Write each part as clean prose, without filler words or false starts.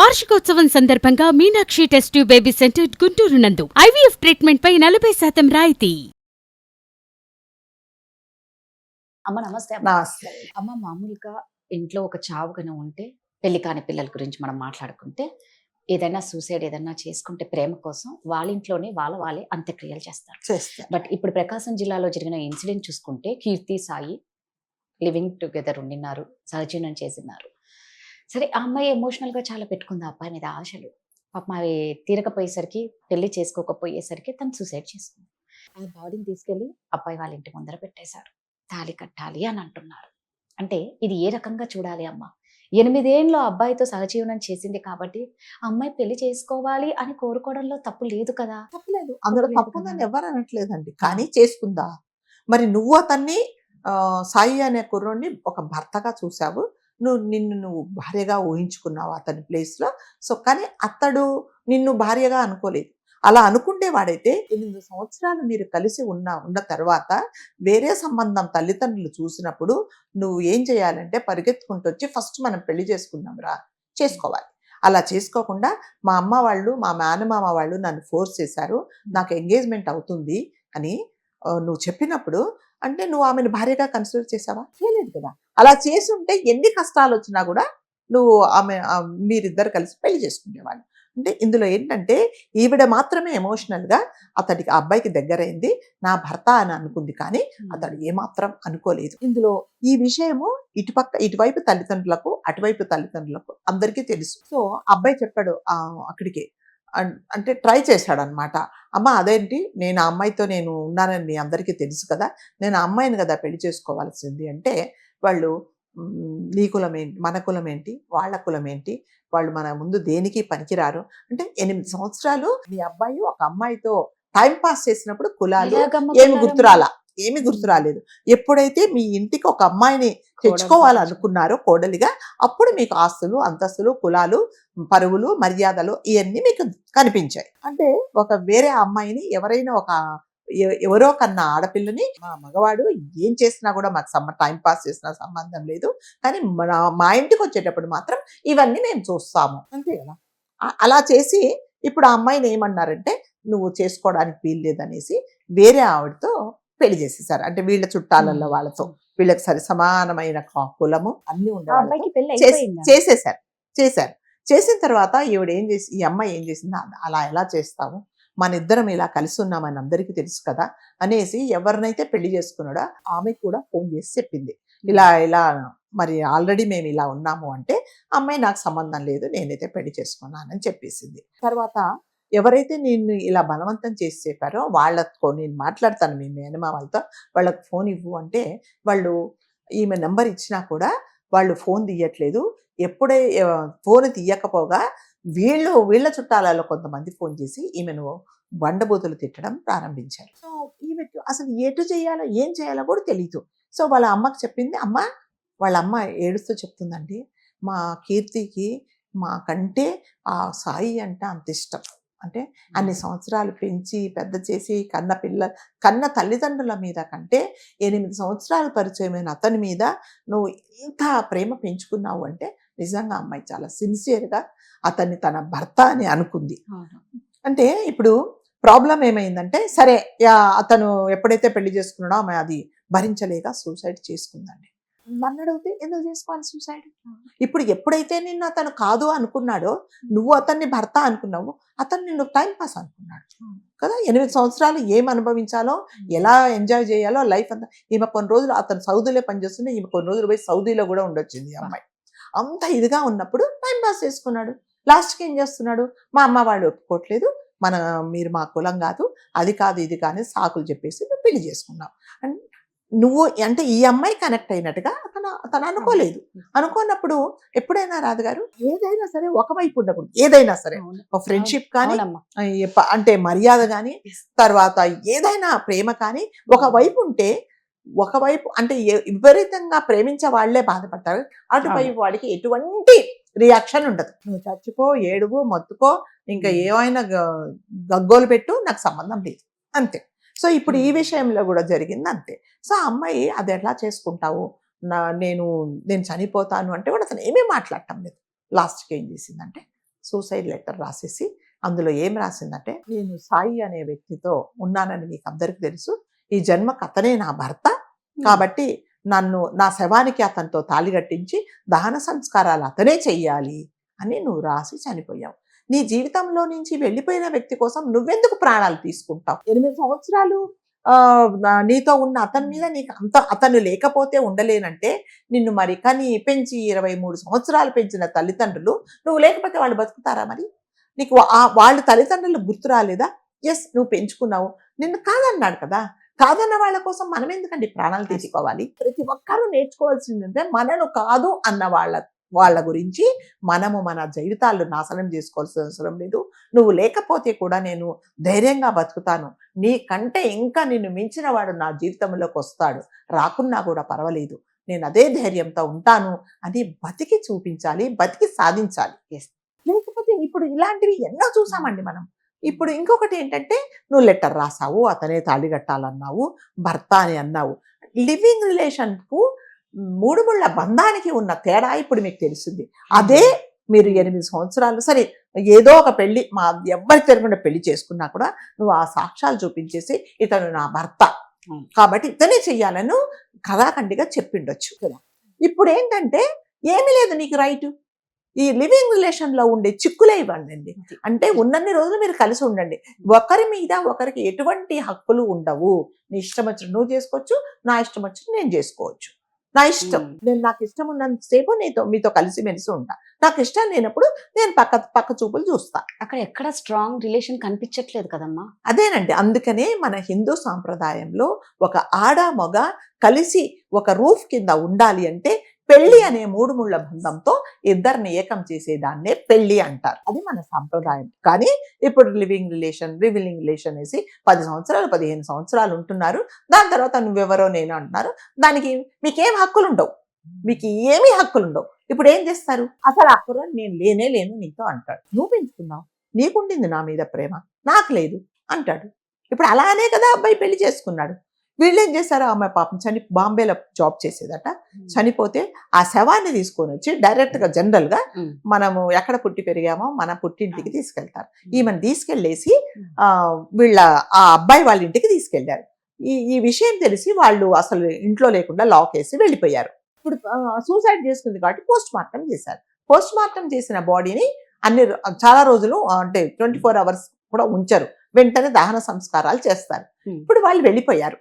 వార్షికోత్సవం సందర్భంగా Meenakshi test tube baby centre Guntur నందు ఐవీఎఫ్ ట్రీట్మెంట్ పై 40% రాయితీ. అమ్మ నమస్తే. నమస్తే. అమ్మ మామూలుగా ఇంట్లో ఒక చావు కనుక ఉంటే పెళ్లి కాని పిల్లల గురించి మనం మాట్లాడుకుంటే ఏదైనా సూసైడ్ ఏదైనా చేసుకుంటే ప్రేమ కోసం వాళ్ళ ఇంట్లోనే వాళ్ళే అంత్యక్రియలు చేస్తారు. బట్ ఇప్పుడు ప్రకాశం జిల్లాలో జరిగిన ఇన్సిడెంట్ చూసుకుంటే కీర్తి సాయి లివింగ్ టుగెదర్ ఉండినారు, సహజీవనం చేసినారు. సరే ఆ అమ్మాయి ఎమోషనల్గా చాలా పెట్టుకుంది ఆ అబ్బాయి మీద ఆశలు. పాపం అవి తీరకపోయేసరికి పెళ్లి చేసుకోకపోయేసరికి తను సూసైడ్ చేసుకుంది. ఆ బాడీని తీసుకెళ్లి అబ్బాయి వాళ్ళ ఇంటి ముందర పెట్టేశారు. తాళి కట్టాలి అని అంటున్నారు. అంటే ఇది ఏ రకంగా చూడాలి అమ్మ? 8 ఏళ్ళు అబ్బాయితో సహజీవనం చేసింది కాబట్టి ఆ అమ్మాయి పెళ్లి చేసుకోవాలి అని కోరుకోవడంలో తప్పు లేదు కదా? తప్పులేదు, అందులో తప్పుందని ఎవరు అనట్లేదండి. కానీ చేసుకుందా? మరి నువ్వు అతన్ని సాయి అనే కుర్రోడిని ఒక భర్తగా చూసావు, నిన్ను భార్యగా ఊహించుకున్నావు అతని ప్లేస్లో. సో కానీ అతడు నిన్ను భార్యగా అనుకోలేదు. అలా అనుకుంటేవాడైతే 8 సంవత్సరాలు మీరు కలిసి ఉన్న తర్వాత వేరే సంబంధం తల్లిదండ్రులు చూసినప్పుడు నువ్వు ఏం చేయాలంటే పరిగెత్తుకుంటూ వచ్చి ఫస్ట్ మనం పెళ్లి చేసుకుందాంరా, చేసుకోవాలి. అలా చేసుకోకుండా మా అమ్మ వాళ్ళు మా మేనమామ వాళ్ళు నన్ను ఫోర్స్ చేశారు, నాకు ఎంగేజ్మెంట్ అవుతుంది అని నువ్వు చెప్పినప్పుడు అంటే నువ్వు ఆమెను భార్యగా కన్సిడర్ చేసావా? చేయలేదు కదా. అలా చేసి ఉంటే ఎన్ని కష్టాలు వచ్చినా కూడా నువ్వు మీరిద్దరు కలిసి పెళ్లి చేసుకునేవాళ్ళు. అంటే ఇందులో ఏంటంటే ఈవిడ మాత్రమే ఎమోషనల్గా అతడికి ఆ అబ్బాయికి దగ్గరైంది, నా భర్త అని అనుకుంది, కానీ అతడు ఏమాత్రం అనుకోలేదు. ఇందులో ఈ విషయము ఇటువైపు తల్లిదండ్రులకు అటువైపు తల్లిదండ్రులకు అందరికీ తెలుసు. సో అబ్బాయి చెప్పాడు అక్కడికి, అంటే ట్రై చేశాడు అనమాట. అమ్మ అదేంటి, నేను ఆ అమ్మాయితో నేను ఉన్నానని మీ అందరికీ తెలుసు కదా, నేను ఆ అమ్మాయిని కదా పెళ్లి చేసుకోవాల్సింది అంటే వాళ్ళు నీ కులం ఏంటి, మన కులం ఏంటి, వాళ్ళ కులం ఏంటి, వాళ్ళు మన ముందు దేనికి పనికిరారు అంటే 8 సంవత్సరాలు మీ అబ్బాయి ఒక అమ్మాయితో టైం పాస్ చేసినప్పుడు కులాలు ఏమి గుర్తు రాలేదు. ఎప్పుడైతే మీ ఇంటికి ఒక అమ్మాయిని తెచ్చుకోవాలనుకున్నారో కోడలిగా, అప్పుడు మీకు ఆస్తులు అంతస్తులు కులాలు పరువులు మర్యాదలు ఇవన్నీ మీకు కనిపించాయి. అంటే ఒక వేరే అమ్మాయిని ఎవరో కన్నా ఆడపిల్లని మా మగవాడు ఏం చేసినా కూడా మాకు టైం పాస్ చేసినా సంబంధం లేదు, కానీ మా ఇంటికి వచ్చేటప్పుడు మాత్రం ఇవన్నీ మేము చూస్తాము అంతే కదా. అలా చేసి ఇప్పుడు ఆ అమ్మాయిని ఏమన్నారంటే నువ్వు చేసుకోవడానికి వీలు లేదనేసి వేరే ఆవిడతో పెళ్లి చేసేసారు. అంటే వీళ్ళ చుట్టాలలో వాళ్ళతో, వీళ్ళకి సమానమైన కులము అన్ని ఉండేవాళ్ళు చేశారు. చేసిన తర్వాత ఈ అమ్మాయి ఏం చేసింది, అలా ఎలా చేస్తాము, మన ఇద్దరం ఇలా కలిసి ఉన్నామని అందరికీ తెలుసు కదా అనేసి ఎవరినైతే పెళ్లి చేసుకున్నాడో ఆమె కూడా ఫోన్ చేసి చెప్పింది, ఇలా మరి ఆల్రెడీ మేము ఇలా ఉన్నాము అంటే అమ్మాయి నాకు సంబంధం లేదు, నేనైతే పెళ్లి చేసుకున్నానని చెప్పేసింది. తర్వాత ఎవరైతే నిన్ను ఇలా బలవంతం చేసి చెప్పారో వాళ్ళతో నేను మాట్లాడతాను, మీ మేనమామలతో వాళ్ళకి ఫోన్ ఇవ్వు అంటే వాళ్ళు ఈమె నెంబర్ ఇచ్చినా కూడా వాళ్ళు ఫోన్ తీయట్లేదు. ఎప్పుడే ఫోన్ తీయకపోగా వీళ్ళ చుట్టాలలో కొంతమంది ఫోన్ చేసి ఈమెను బండబూతులు తిట్టడం ప్రారంభించారు. సో ఈమె అసలు ఎటు చేయాలో ఏం చేయాలో కూడా తెలియదు. సో వాళ్ళ అమ్మకి చెప్పింది. వాళ్ళ అమ్మ ఏడుస్తూ చెప్తుందండి, మా కీర్తికి మాకంటే ఆ సాయి అంటే అంత ఇష్టం, అంటే అన్ని సంవత్సరాలు పెంచి పెద్ద చేసి కన్న తల్లిదండ్రుల మీద కంటే 8 సంవత్సరాలు పరిచయమైన అతని మీద నువ్వు ఇంత ప్రేమ పెంచుకున్నావు అంటే నిజంగా అమ్మాయి చాలా సిన్సియర్గా అతన్ని తన భర్త అని అనుకుంది. అంటే ఇప్పుడు ప్రాబ్లం ఏమైందంటే సరే అతను ఎప్పుడైతే పెళ్లి చేసుకున్నాడో ఆమె అది భరించలేక సూసైడ్ చేసుకుందండి. నన్ను అడిగితే ఎందుకు చేసుకోవాలి సూసైడ్? ఇప్పుడు ఎప్పుడైతే నిన్ను అతను కాదు అనుకున్నాడో, నువ్వు అతన్ని భర్త అనుకున్నావు, అతను నిన్ను టైం పాస్ అనుకున్నాడు కదా. 8 సంవత్సరాలు ఏం అనుభవించాలో, ఎలా ఎంజాయ్ చేయాలో లైఫ్ అంతా. ఈమె కొన్ని రోజులు అతను సౌదీలో పనిచేస్తుంటే ఈమె కొన్ని రోజులు పోయి సౌదీలో కూడా ఉండొచ్చింది అమ్మాయి. అంత ఇదిగా ఉన్నప్పుడు టైం పాస్ చేసుకున్నాడు. లాస్ట్కి ఏం చేస్తున్నాడు, మా అమ్మ వాళ్ళు ఒప్పుకోవట్లేదు, మీరు మా కులం కాదు, అది కాదు ఇది కానీ సాకులు చెప్పేసి నువ్వు పెళ్లి చేసుకున్నావు. నువ్వు అంటే ఈ అమ్మాయి కనెక్ట్ అయినట్టుగా తను అనుకోలేదు. అనుకున్నప్పుడు ఎప్పుడైనా రాజుగారు ఏదైనా సరే ఒకవైపు ఉండకూడదు. ఏదైనా సరే ఒక ఫ్రెండ్షిప్ కానీ అంటే మర్యాద కానీ తర్వాత ఏదైనా ప్రేమ కానీ ఒకవైపు ఉంటే, ఒకవైపు అంటే విపరీతంగా ప్రేమించే వాళ్లే బాధపడతారు, అటువైపు వాడికి ఎటువంటి రియాక్షన్ ఉండదు. నువ్వు చచ్చిపో, ఏడువు, మొత్తుకో, ఇంకా ఏమైనా గగ్గోలు పెట్టు, నాకు సంబంధం లేదు అంతే. సో ఇప్పుడు ఈ విషయంలో కూడా జరిగింది అంతే. సో ఆ అమ్మాయి అది ఎట్లా చేసుకుంటావు, నేను చనిపోతాను అంటే కూడా అతను ఏమీ మాట్లాడటం లేదు. లాస్ట్కి ఏం చేసిందంటే సూసైడ్ లెటర్ రాసేసి అందులో ఏం రాసిందంటే, నేను సాయి అనే వ్యక్తితో ఉన్నానని మీకు అందరికీ తెలుసు, ఈ జన్మకు అతనే నా భర్త, కాబట్టి నన్ను నా శవానికి అతనితో తాళి కట్టించి దహన సంస్కారాలు అతనే చెయ్యాలి అని నువ్వు రాసి చనిపోయావు. నీ జీవితంలో నుంచి వెళ్ళిపోయిన వ్యక్తి కోసం నువ్వెందుకు ప్రాణాలు తీసుకుంటావు? 8 సంవత్సరాలు నీతో ఉన్న అతని మీద నీకు అతను లేకపోతే ఉండలేనంటే నిన్ను మరి కానీ పెంచి 23 సంవత్సరాలు పెంచిన తల్లిదండ్రులు నువ్వు లేకపోతే వాళ్ళు బతుకుతారా? మరి నీకు వాళ్ళ తల్లిదండ్రులు గుర్తు రాలేదా? ఎస్, నువ్వు పెంచుకున్నావు, నిన్ను కాదన్నాడు కదా. కాదన్న వాళ్ళ కోసం మనం ఎందుకండి ప్రాణాలు తీసుకోవాలి? ప్రతి ఒక్కరూ నేర్చుకోవాల్సిందంటే మనను కాదు అన్న వాళ్ళ గురించి మనము మన జీవితాలు నాశనం చేసుకోవాల్సిన అవసరం లేదు. నువ్వు లేకపోతే కూడా నేను ధైర్యంగా బతుకుతాను, నీకంటే ఇంకా నిన్ను మించిన వాడు నా జీవితంలోకి వస్తాడు, రాకున్నా కూడా పర్వాలేదు, నేను అదే ధైర్యంతో ఉంటాను అని బతికి చూపించాలి, బతికి సాధించాలి. లేకపోతే ఇప్పుడు ఇలాంటివి ఎన్నో చూసామండి మనం. ఇప్పుడు ఇంకొకటి ఏంటంటే, నువ్వు లెటర్ రాసావు, అతనే తాళి కట్టాలన్నావు, భర్త అని అన్నావు. లివింగ్ రిలేషన్కు 3 ముళ్ళ బంధానికి ఉన్న తేడా ఇప్పుడు మీకు తెలిసింది. అదే మీరు 8 సంవత్సరాలు సరే ఏదో ఒక పెళ్లి ఎవ్వరికి తెలియకుండా పెళ్లి చేసుకున్నా కూడా నువ్వు ఆ సాక్ష్యాలు చూపించేసి ఇతను నా భర్త కాబట్టి ఇతనే చెయ్యాలను కథాఖండిగా చెప్పిండొచ్చు కదా. ఇప్పుడు ఏంటంటే ఏమీ లేదు నీకు రైట్. ఈ లివింగ్ రిలేషన్ లో ఉండే చిక్కులే ఇవ్వండి. అంటే ఉన్నన్ని రోజులు మీరు కలిసి ఉండండి, ఒకరి మీద ఒకరికి ఎటువంటి హక్కులు ఉండవు. నీ ఇష్టం వచ్చినట్టు నువ్వు చేసుకోవచ్చు, నా ఇష్టం వచ్చినట్టు నేను చేసుకోవచ్చు. నా ఇష్టం, నాకు ఇష్టం ఉన్నంతసేపు మీతో కలిసి మెలిసి ఉంటా, నాకు ఇష్టం లేనప్పుడు నేను పక్క చూపులు చూస్తా. అక్కడ ఎక్కడ స్ట్రాంగ్ రిలేషన్ కనిపించట్లేదు కదమ్మా. అదేనండి, అందుకనే మన హిందూ సాంప్రదాయంలో ఒక ఆడ మగ కలిసి ఒక రూఫ్ కింద ఉండాలి అంటే పెళ్లి అనే 3 ముళ్ళ బంధంతో ఇద్దరిని ఏకం చేసేదాన్నే పెళ్లి అంటారు. అది మన సాంప్రదాయం. కానీ ఇప్పుడు రివిలింగ్ రిలేషన్ వేసి 10 సంవత్సరాలు 15 సంవత్సరాలు ఉంటున్నారు, దాని తర్వాత నువ్వెవరో నేను అంటున్నారు. దానికి మీకేం హక్కులు ఉండవు, మీకు ఏమీ హక్కులు ఉండవు. ఇప్పుడు ఏం చేస్తారు? అసలు హక్కులు నేను లేను నీతో అంటాడు. నువ్వు పెంచుకున్నావు, నీకుండింది నా మీద ప్రేమ, నాకు లేదు అంటాడు. ఇప్పుడు అలానే కదా అబ్బాయి పెళ్లి చేసుకున్నాడు. వీళ్ళు ఏం చేశారు, ఆమె పాపం బాంబేలో జాబ్ చేసేదట, చనిపోతే ఆ శవాన్ని తీసుకొని వచ్చి డైరెక్ట్ గా జనరల్ గా మనము ఎక్కడ పుట్టి పెరిగామో మన పుట్టింటికి తీసుకెళ్తారు. ఈమెను తీసుకెళ్లేసి ఆ అబ్బాయి వాళ్ళ ఇంటికి తీసుకెళ్లారు. ఈ విషయం తెలిసి వాళ్ళు అసలు ఇంట్లో లేకుండా లాక్ వేసి వెళ్ళిపోయారు. ఇప్పుడు సూసైడ్ చేసుకుంది కాబట్టి పోస్ట్ మార్టం చేశారు. పోస్ట్ మార్టం చేసిన బాడీని చాలా రోజులు అంటే 24 hours కూడా ఉంచరు, వెంటనే దహన సంస్కారాలు చేస్తారు. ఇప్పుడు వాళ్ళు వెళ్ళిపోయారు.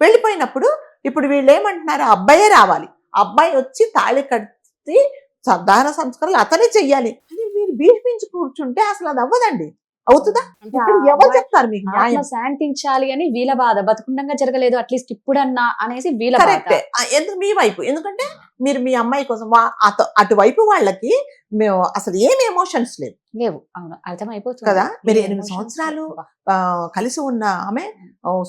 వెళ్ళిపోయినప్పుడు ఇప్పుడు వీళ్ళు ఏమంటున్నారు, అబ్బాయే రావాలి, అబ్బాయి వచ్చి తాళి కట్టి దహన సంస్కారాలు అతనే చెయ్యాలి అని వీళ్ళు భీష్మించి కూర్చుంటే అసలు అది అవ్వదండి. అవుతుందా? ఎవరు చెప్తారు మీకు న్యాయం? శాంతించాలి అని వీళ్ళ బాధ, బతుకుండంగా జరగలేదు అట్లీస్ట్ ఇప్పుడన్నా అనేసి వీళ్ళ కరెక్టే. ఎందుకు మీ వైపు, ఎందుకంటే మీరు మీ అమ్మాయి కోసం అటువైపు వాళ్ళకి మేము అసలు ఏమి ఎమోషన్స్ లేవు. అవును, అర్థమైపోతుంది కదా. మీరు 8 సంవత్సరాలు కలిసి ఉన్న ఆమె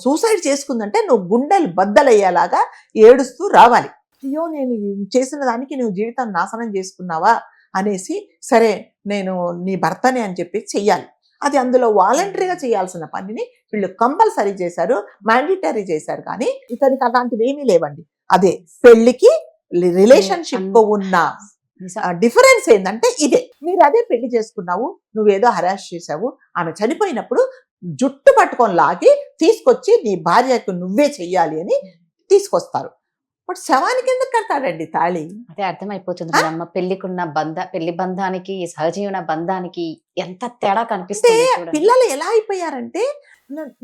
సూసైడ్ చేసుకుందంటే నువ్వు గుండెలు బద్దలయ్యేలాగా ఏడుస్తూ రావాలి. అయ్యో నేను చేసిన దానికి నువ్వు జీవితం నాశనం చేసుకున్నావా అనేసి, సరే నేను నీ భర్తనే అని చెప్పి చెయ్యాలి. అది అందులో వాలంటరీగా చేయాల్సిన పనిని వీళ్ళు కంపల్సరీ చేశారు, మ్యాండేటరీ చేశారు. కానీ ఇతనికి అలాంటివి ఏమీ లేవండి. అదే పెళ్లికి రిలేషన్షిప్ ఉన్న డిఫరెన్స్ ఏంటంటే ఇదే. మీరు అదే పెళ్లి చేసుకున్నావు, నువ్వేదో హరాస్ చేసావు, ఆమె చనిపోయినప్పుడు జుట్టు పట్టుకొని లాగి తీసుకొచ్చి నీ భార్యకు నువ్వే చెయ్యాలి అని తీసుకొస్తారు. బట్ శవానికి ఎందుకు కడతాడండి తాళి? అదే అర్థమైపోతుంది అమ్మ. పెళ్లి బంధానికి సహజీవన బంధానికి ఎంత తేడా కనిపిస్తుంది. పిల్లలు ఎలా అయిపోయారంటే,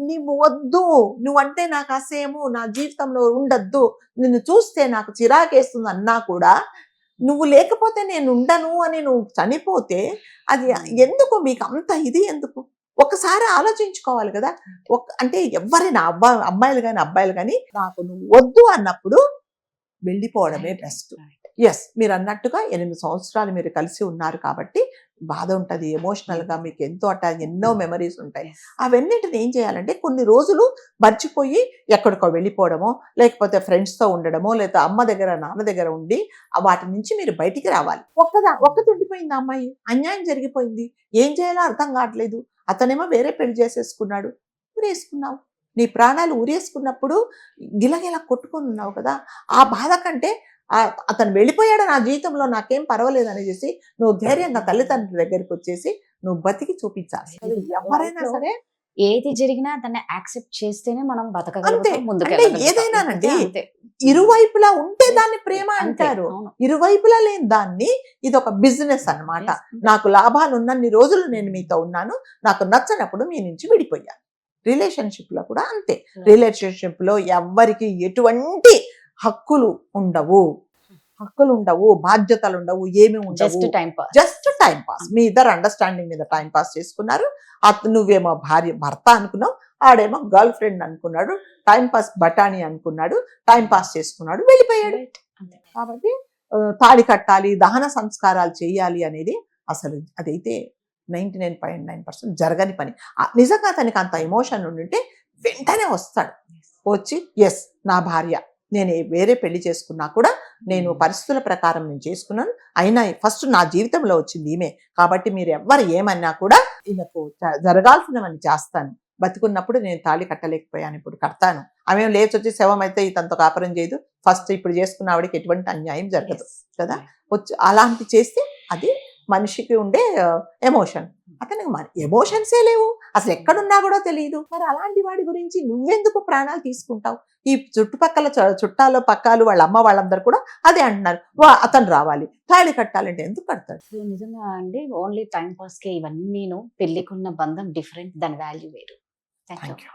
నువ్వు వద్దు, నువ్వంటే నాకు అసేము, నా జీవితంలో ఉండద్దు, నిన్ను చూస్తే నాకు చిరాకేస్తుంది అన్నా కూడా నువ్వు లేకపోతే నేను ఉండను అని నువ్వు చనిపోతే అది ఎందుకు మీకు అంత ఇది? ఎందుకు ఒకసారి ఆలోచించుకోవాలి కదా. అంటే ఎవరైనా అమ్మాయిలు కానీ అబ్బాయిలు కానీ నాకు నువ్వు వద్దు అన్నప్పుడు వెళ్ళిపోవడమే బెస్ట్. ఎస్, మీరు అన్నట్టుగా 8 సంవత్సరాలు మీరు కలిసి ఉన్నారు కాబట్టి బాధ ఉంటుంది, ఎమోషనల్ గా మీకు ఎన్నో మెమరీస్ ఉంటాయి. అవన్నిటిని ఏం చేయాలంటే కొన్ని రోజులు మర్చిపోయి ఎక్కడికో వెళ్ళిపోవడమో, లేకపోతే ఫ్రెండ్స్ తో ఉండడమో, లేదా అమ్మ దగ్గర నాన్న దగ్గర ఉండి వాటి నుంచి మీరు బయటికి రావాలి. ఒక్కటి ఉండిపోయింది అమ్మాయి, అన్యాయం జరిగిపోయింది, ఏం చేయాలో అర్థం కావట్లేదు. అతనేమో వేరే పెళ్లి చేసేసుకున్నాడు, ఊరేసుకున్నావు. నీ ప్రాణాలు ఊరేసుకున్నప్పుడు గిలగిలా కొట్టుకొని ఉన్నావు కదా. ఆ బాధ కంటే అతను వెళ్ళిపోయాడు నా జీవితంలో, నాకేం పర్వాలేదు అనేసి నువ్వు ధైర్యంగా తల్లిదండ్రుల దగ్గరికి వచ్చేసి నువ్వు బతికి చూపించాలి. ఎవరైనా సరే ఏది జరిగినా దాన్ని యాక్సెప్ట్ చేస్తేనే మనం అంతే. బతకగలుగుతాం, ముందుకు అంటే ఏదైనానండి, ఇరువైపులా ఉంటే దాన్ని ప్రేమ అంటారు. ఇరువైపులా లేని దాన్ని ఇది ఒక బిజినెస్ అన్నమాట. నాకు లాభాలు ఉన్నన్ని రోజులు నేను మీతో ఉన్నాను, నాకు నచ్చనప్పుడు మీ నుంచి విడిపోయాను. రిలేషన్షిప్ లో కూడా అంతే. రిలేషన్షిప్ లో ఎవ్వరికి ఎటువంటి హక్కులు ఉండవు, బాధ్యతలు ఉండవు, ఏమి జస్ట్ ఉండవు. Time pass. Just time pass. మీ ఇద్దరు అండర్స్టాండింగ్ మీద టైం పాస్ చేసుకున్నారు. నువ్వేమో భర్త అనుకున్నావు, ఆడేమో గర్ల్ ఫ్రెండ్ అనుకున్నాడు, టైం పాస్ బఠానీ అనుకున్నాడు, టైం పాస్ చేసుకున్నాడు, వెళ్ళిపోయాడు. కాబట్టి తాళి కట్టాలి, దహన సంస్కారాలు చేయాలి అనేది అసలు అదైతే 99.9% జరగని పని. నిజంగా అతనికి అంత ఎమోషన్ ఉంటే వెంటనే వస్తాడు, వచ్చి ఎస్ నా భార్య, నేను వేరే పెళ్లి చేసుకున్నా కూడా నేను పరిస్థితుల ప్రకారం నేను చేసుకున్నాను, అయినా ఫస్ట్ నా జీవితంలో వచ్చింది ఈమె, కాబట్టి మీరు ఎవ్వరు ఏమన్నా కూడా ఈమెకు జరగాల్సినవన్నీ చేస్తాను, బతికున్నప్పుడు నేను తాళి కట్టలేకపోయాను, ఇప్పుడు కడతాను, ఆమె లేచి వచ్చి శవం అయితే ఇతనితో కాపురం చేయదు, ఫస్ట్ ఇప్పుడు చేసుకున్న ఆవిడకి ఎటువంటి అన్యాయం జరగదు కదా. వచ్చి అలాంటి చేస్తే అది మనిషికి ఉండే ఎమోషన్. అతనికి మరి ఎమోషన్సే లేవు, అసలు ఎక్కడున్నా కూడా తెలియదు. మరి అలాంటి వాడి గురించి నువ్వెందుకు ప్రాణాలు తీసుకుంటావు? ఈ చుట్టుపక్కల చుట్టాలు పక్కాలు వాళ్ళ అమ్మ వాళ్ళందరూ కూడా అదే అంటున్నారు, అతను రావాలి, తాళి కట్టాలంటే ఎందుకు కడతాడు? నిజంగా అండి, ఓన్లీ టైం పాస్ కే ఇవన్నీ, పెళ్లికున్న బంధం డిఫరెంట్, దాని వాల్యూ వేరు. Thank you.